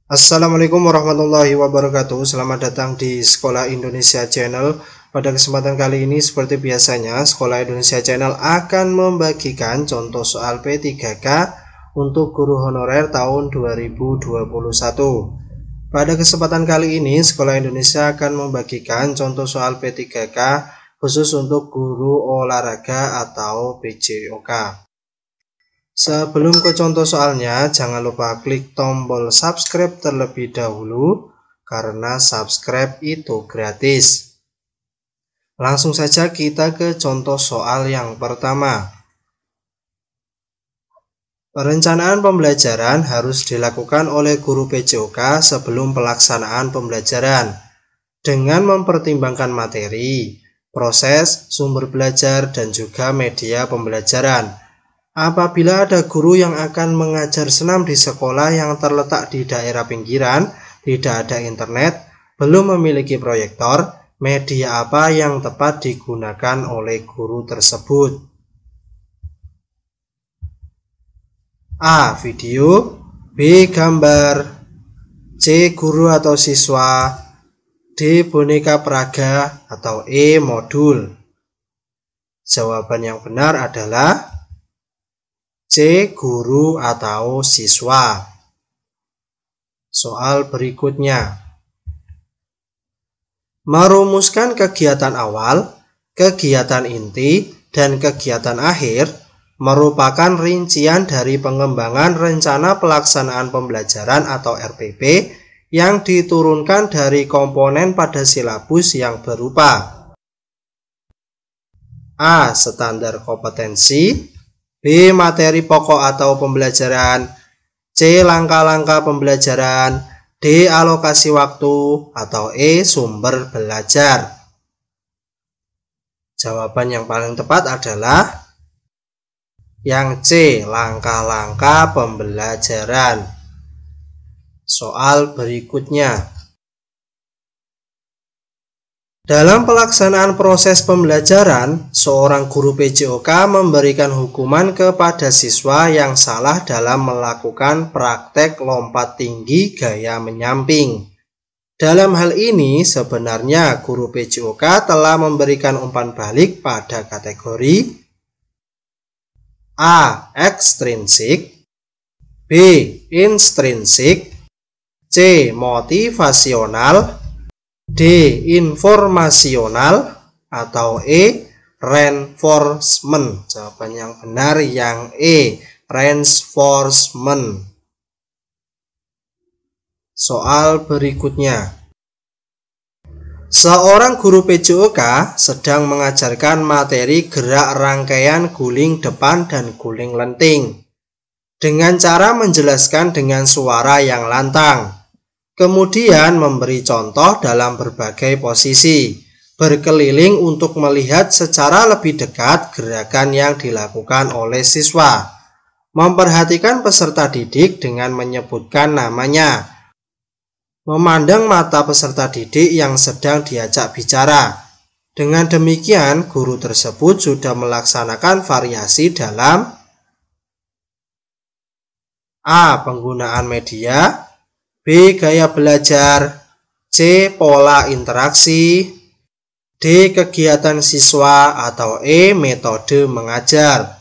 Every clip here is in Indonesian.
Assalamualaikum warahmatullahi wabarakatuh. Selamat datang di Sekolah Indonesia Channel. Pada kesempatan kali ini seperti biasanya Sekolah Indonesia Channel akan membagikan contoh soal P3K untuk guru honorer tahun 2021. Pada kesempatan kali ini Sekolah Indonesia akan membagikan contoh soal P3K khusus untuk guru olahraga atau PJOK. Sebelum ke contoh soalnya, jangan lupa klik tombol subscribe terlebih dahulu, karena subscribe itu gratis. Langsung saja kita ke contoh soal yang pertama. Perencanaan pembelajaran harus dilakukan oleh guru PJOK sebelum pelaksanaan pembelajaran, dengan mempertimbangkan materi, proses, sumber belajar, dan juga media pembelajaran. Apabila ada guru yang akan mengajar senam di sekolah yang terletak di daerah pinggiran, tidak ada internet, belum memiliki proyektor, media apa yang tepat digunakan oleh guru tersebut? A. Video, B. Gambar, C. Guru atau siswa, D. Boneka peraga, atau E. Modul. Jawaban yang benar adalah C. Guru atau siswa. Soal berikutnya. Merumuskan kegiatan awal, kegiatan inti, dan kegiatan akhir merupakan rincian dari pengembangan rencana pelaksanaan pembelajaran atau RPP yang diturunkan dari komponen pada silabus yang berupa A. Standar kompetensi, B. Materi pokok atau pembelajaran, C. Langkah-langkah pembelajaran, D. Alokasi waktu, atau E. Sumber belajar. Jawaban yang paling tepat adalah yang C. Langkah-langkah pembelajaran. Soal berikutnya. Dalam pelaksanaan proses pembelajaran, seorang guru PJOK memberikan hukuman kepada siswa yang salah dalam melakukan praktek lompat tinggi gaya menyamping. Dalam hal ini, sebenarnya guru PJOK telah memberikan umpan balik pada kategori A. Ekstrinsik, B. Intrinsik, C. Motivasional, D. Informasional, atau E. Reinforcement. Jawaban yang benar yang E. Reinforcement. Soal berikutnya. Seorang guru PJOK sedang mengajarkan materi gerak rangkaian guling depan dan guling lenting dengan cara menjelaskan dengan suara yang lantang. Kemudian memberi contoh dalam berbagai posisi, berkeliling untuk melihat secara lebih dekat gerakan yang dilakukan oleh siswa. Memperhatikan peserta didik dengan menyebutkan namanya. Memandang mata peserta didik yang sedang diajak bicara. Dengan demikian, guru tersebut sudah melaksanakan variasi dalam A. Penggunaan media, B. Gaya belajar, C. Pola interaksi, D. Kegiatan siswa, atau E. Metode mengajar.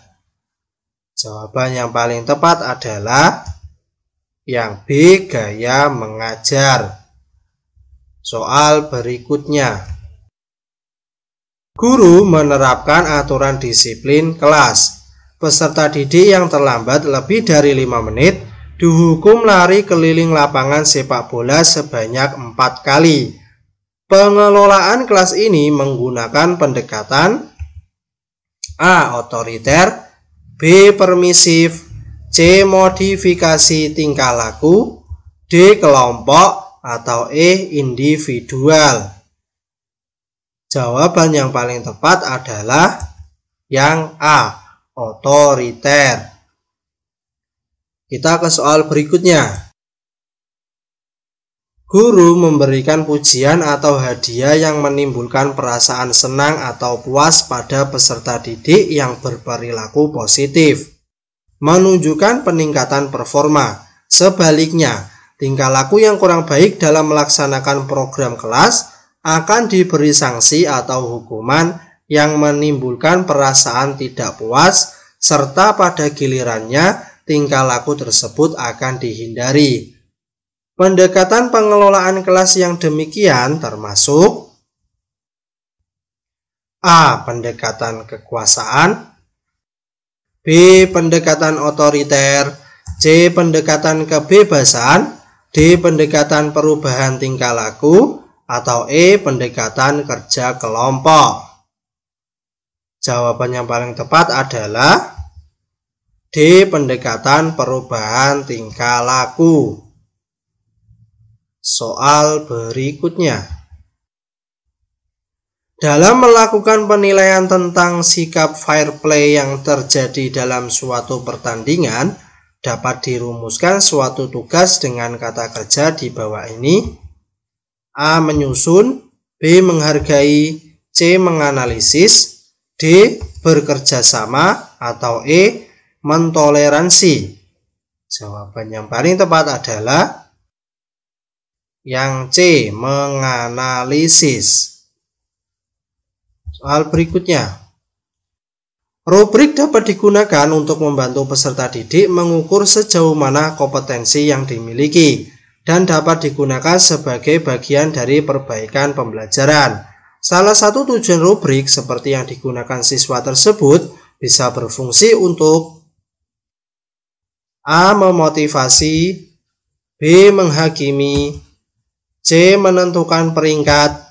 Jawaban yang paling tepat adalah yang B. Gaya mengajar. Soal berikutnya. Guru menerapkan aturan disiplin kelas. Peserta didik yang terlambat lebih dari 5 menit dihukum lari keliling lapangan sepak bola sebanyak 4 kali. Pengelolaan kelas ini menggunakan pendekatan A. Otoriter, B. Permisif, C. Modifikasi tingkah laku, D. Kelompok, atau E. Individual. Jawaban yang paling tepat adalah yang A. Otoriter. Kita ke soal berikutnya. Guru memberikan pujian atau hadiah yang menimbulkan perasaan senang atau puas pada peserta didik yang berperilaku positif, menunjukkan peningkatan performa. Sebaliknya, tingkah laku yang kurang baik dalam melaksanakan program kelas akan diberi sanksi atau hukuman yang menimbulkan perasaan tidak puas, serta pada gilirannya tingkah laku tersebut akan dihindari. Pendekatan pengelolaan kelas yang demikian termasuk A. Pendekatan kekuasaan, B. Pendekatan otoriter, C. Pendekatan kebebasan, D. Pendekatan perubahan tingkah laku, atau E. Pendekatan kerja kelompok. Jawaban yang paling tepat adalah D. Pendekatan perubahan tingkah laku. Soal berikutnya. Dalam melakukan penilaian tentang sikap fair play yang terjadi dalam suatu pertandingan, dapat dirumuskan suatu tugas dengan kata kerja di bawah ini. A. Menyusun, B. Menghargai, C. Menganalisis, D. Bekerja sama, atau E. Mentoleransi. Jawaban yang paling tepat adalah yang C. Menganalisis. Soal berikutnya. Rubrik dapat digunakan untuk membantu peserta didik mengukur sejauh mana kompetensi yang dimiliki dan dapat digunakan sebagai bagian dari perbaikan pembelajaran. Salah satu tujuan rubrik seperti yang digunakan siswa tersebut bisa berfungsi untuk A. Memotivasi, B. Menghakimi, C. Menentukan peringkat,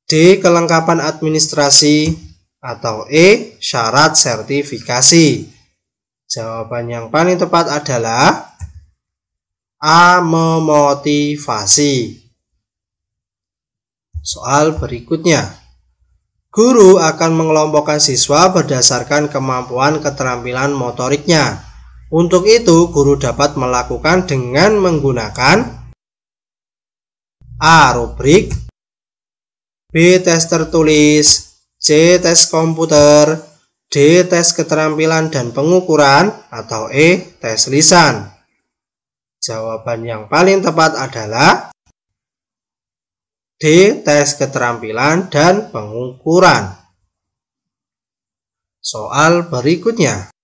D. Kelengkapan administrasi, atau E. Syarat sertifikasi. Jawaban yang paling tepat adalah A. Memotivasi. Soal berikutnya. Guru akan mengelompokkan siswa berdasarkan kemampuan keterampilan motoriknya. Untuk itu, guru dapat melakukan dengan menggunakan A. Rubrik, B. Tes tertulis, C. Tes komputer, D. Tes keterampilan dan pengukuran, atau E. Tes lisan. Jawaban yang paling tepat adalah D. Tes keterampilan dan pengukuran. Soal berikutnya.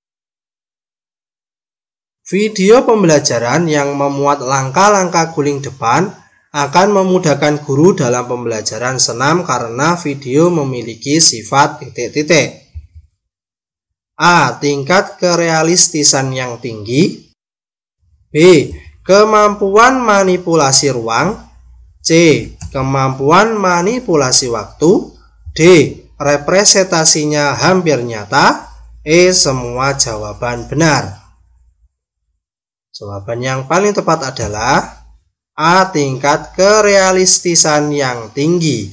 Video pembelajaran yang memuat langkah-langkah guling depan akan memudahkan guru dalam pembelajaran senam karena video memiliki sifat titik-titik. A. Tingkat kerealistisan yang tinggi, B. Kemampuan manipulasi ruang, C. Kemampuan manipulasi waktu, D. Representasinya hampir nyata, E. Semua jawaban benar. Jawaban yang paling tepat adalah A. Tingkat kerealistisan yang tinggi.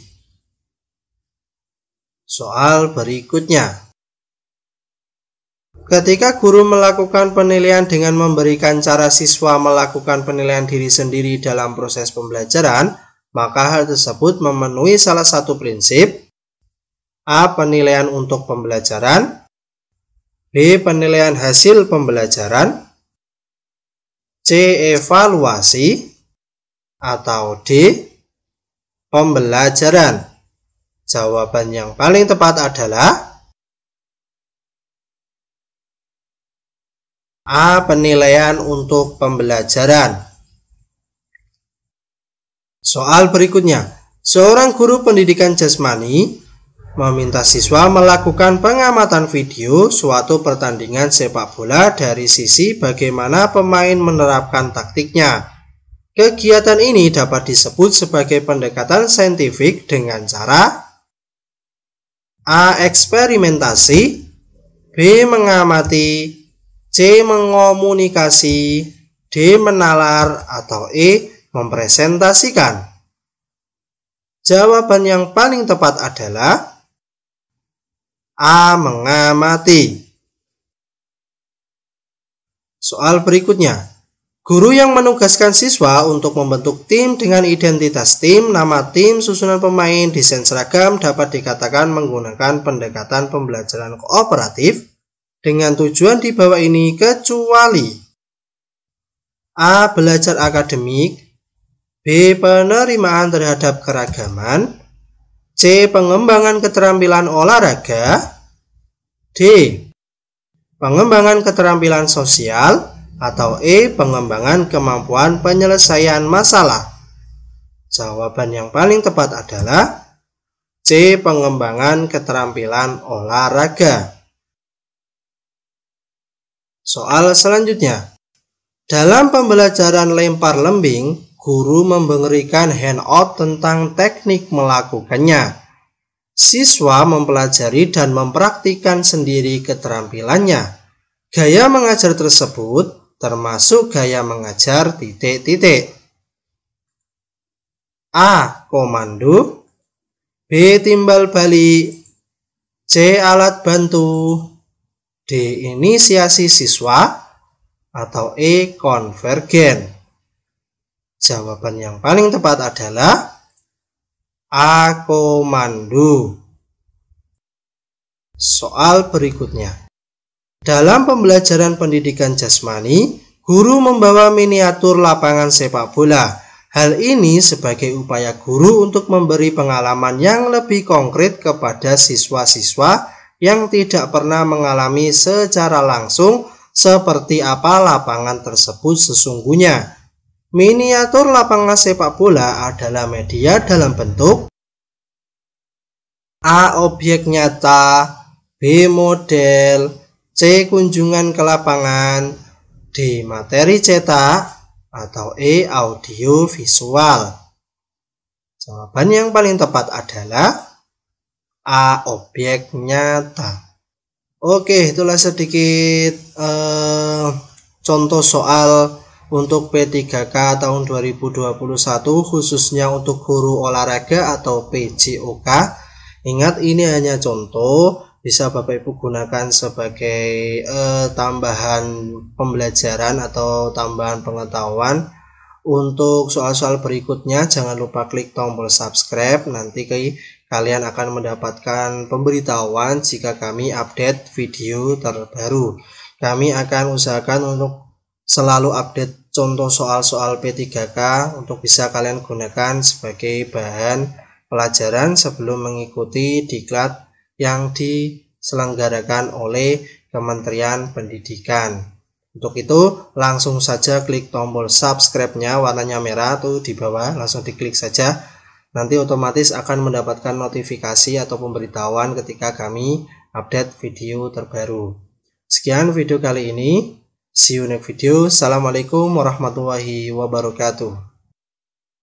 Soal berikutnya. Ketika guru melakukan penilaian dengan memberikan cara siswa melakukan penilaian diri sendiri dalam proses pembelajaran, maka hal tersebut memenuhi salah satu prinsip. A. Penilaian untuk pembelajaran, B. Penilaian hasil pembelajaran, C. Evaluasi, atau D. Pembelajaran. Jawaban yang paling tepat adalah A. Penilaian untuk pembelajaran. Soal berikutnya. Seorang guru pendidikan jasmani meminta siswa melakukan pengamatan video suatu pertandingan sepak bola dari sisi bagaimana pemain menerapkan taktiknya. Kegiatan ini dapat disebut sebagai pendekatan saintifik dengan cara A. Eksperimentasi, B. Mengamati, C. Mengomunikasi, D. Menalar, atau E. Mempresentasikan. Jawaban yang paling tepat adalah A. Mengamati. Soal berikutnya. Guru yang menugaskan siswa untuk membentuk tim dengan identitas tim, nama tim, susunan pemain, desain seragam dapat dikatakan menggunakan pendekatan pembelajaran kooperatif dengan tujuan di bawah ini kecuali A. Belajar akademik, B. Penerimaan terhadap keragaman, C. Pengembangan keterampilan olahraga, D. Pengembangan keterampilan sosial, atau E. Pengembangan kemampuan penyelesaian masalah. Jawaban yang paling tepat adalah C. Pengembangan keterampilan olahraga. Soal selanjutnya. Dalam pembelajaran lempar lembing, guru memberikan handout tentang teknik melakukannya. Siswa mempelajari dan mempraktikkan sendiri keterampilannya. Gaya mengajar tersebut termasuk gaya mengajar ... A. Komando, B. Timbal balik, C. Alat bantu, D. Inisiasi siswa, atau E. Konvergen. Jawaban yang paling tepat adalah A. Komando. Soal berikutnya. Dalam pembelajaran pendidikan jasmani, guru membawa miniatur lapangan sepak bola. Hal ini sebagai upaya guru untuk memberi pengalaman yang lebih konkret kepada siswa-siswa yang tidak pernah mengalami secara langsung seperti apa lapangan tersebut sesungguhnya. Miniatur lapangan sepak bola adalah media dalam bentuk A. Objek nyata, B. Model, C. Kunjungan ke lapangan, D. Materi cetak, atau E. Audio visual. Jawaban yang paling tepat adalah A. Objek nyata. Oke, itulah sedikit contoh soal untuk P3K tahun 2021 khususnya untuk guru olahraga atau PJOK. Ingat, ini hanya contoh, bisa Bapak Ibu gunakan sebagai tambahan pembelajaran atau tambahan pengetahuan. Untuk soal-soal berikutnya jangan lupa klik tombol subscribe, nanti kalian akan mendapatkan pemberitahuan jika kami update video terbaru. Kami akan usahakan untuk selalu update contoh soal-soal P3K untuk bisa kalian gunakan sebagai bahan pelajaran sebelum mengikuti diklat yang diselenggarakan oleh Kementerian Pendidikan. Untuk itu langsung saja klik tombol subscribe-nya warnanya merah tuh di bawah, langsung diklik saja. Nanti otomatis akan mendapatkan notifikasi atau pemberitahuan ketika kami update video terbaru. Sekian video kali ini. See you next video. Assalamualaikum warahmatullahi wabarakatuh.